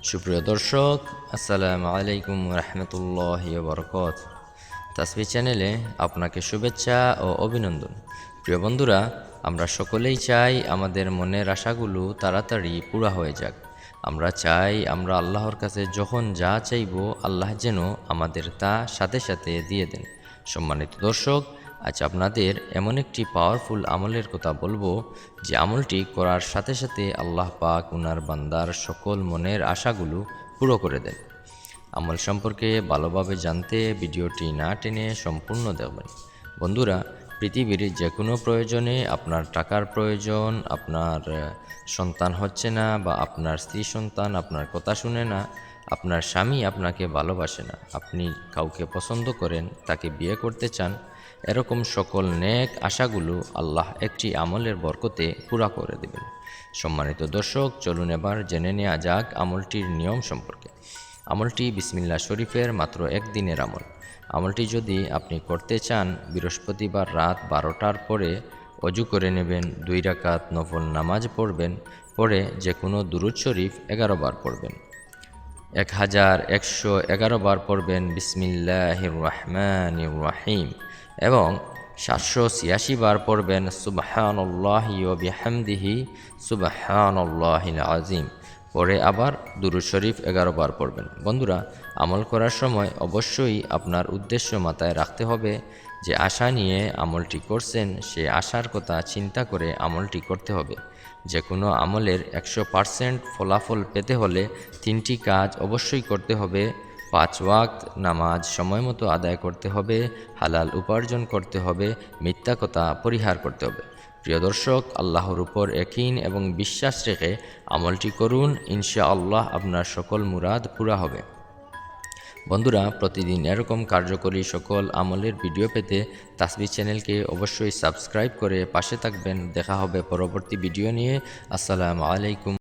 সুপ্রিয় দর্শক, আসসালামু আলাইকুম রহমতুল্লাহি ওয়া বারাকাতুহু। তাসবিহ চ্যানেলে আপনাকে শুভেচ্ছা ও অভিনন্দন। প্রিয় বন্ধুরা, আমরা সকলেই চাই আমাদের মনের আশাগুলো তাড়াতাড়ি পুরা হয়ে যাক। আমরা চাই আমরা আল্লাহর কাছে যখন যা চাইব আল্লাহ যেন আমাদের তা সাথে সাথে দিয়ে দেন। সম্মানিত দর্শক, আজ আপনাদের এমন একটি পাওয়ারফুল আমলের কথা বলবো যে আমলটি করার সাথে সাথে আল্লাহ পাক উনার বান্দার সকল মনের আশাগুলো পুরো করে দেন। আমল সম্পর্কে ভালোভাবে জানতে ভিডিওটি না টেনে সম্পূর্ণ দেখবেন। বন্ধুরা, পৃথিবীর যে কোনো প্রয়োজনে, আপনার টাকার প্রয়োজন, আপনার সন্তান হচ্ছে না বা আপনার স্ত্রী সন্তান আপনার কথা শুনে না, আপনার স্বামী আপনাকে ভালোবাসে না, আপনি কাউকে পছন্দ করেন, তাকে বিয়ে করতে চান, এরকম সকল নেক আশাগুলো আল্লাহ একটি আমলের বরকতে পুরা করে দেবেন। সম্মানিত দর্শক, চলুন এবার জেনে নেওয়া যাক আমলটির নিয়ম সম্পর্কে। আমলটি বিসমিল্লাহ শরীফের মাত্র একদিনের আমল। আমলটি যদি আপনি করতে চান, বৃহস্পতিবার রাত 12টার পরে অজু করে নেবেন, 2 রাকাত নফল নামাজ পড়বেন, পরে যে কোনো দুরূদ শরীফ 11 বার পড়বেন। 1111 বার পড়বেন বিসমিল্লাহির রহমানির রহিম এবং 786 বার পড়বেন সুবহানাল্লাহি ওয়া বিহামদিহি সুবহানাল্লাহিল আযীম। পরে আবার দুরূদ শরীফ 11 বার পড়বেন। বন্ধুরা, আমল করার সময় অবশ্যই আপনার উদ্দেশ্য মাথায় রাখতে হবে যে আশা নিয়ে আমলটি করছেন, সে আশার কথা চিন্তা করে আমলটি করতে হবে। যে কোনো আমলের 100% ফলাফল পেতে হলে 3টি কাজ অবশ্যই করতে হবে। 5 ওয়াক্ত নামাজ সময় মতো আদায় করতে হবে, হালাল উপার্জন করতে হবে, মিথ্যা কথা পরিহার করতে হবে। প্রিয় দর্শক, আল্লাহর উপর ইয়াকিন এবং বিশ্বাস রেখে আমলটি করুন, ইনশাআল্লাহ আপনার সকল মুরাদ পুরা হবে। বন্ধুরা, প্রতিদিন এরকম কার্যকরী সকল আমলের ভিডিও পেতে তাসবিহ চ্যানেলকে অবশ্যই সাবস্ক্রাইব করে পাশে থাকবেন। দেখা হবে পরবর্তী ভিডিও নিয়ে। আসসালামু আলাইকুম।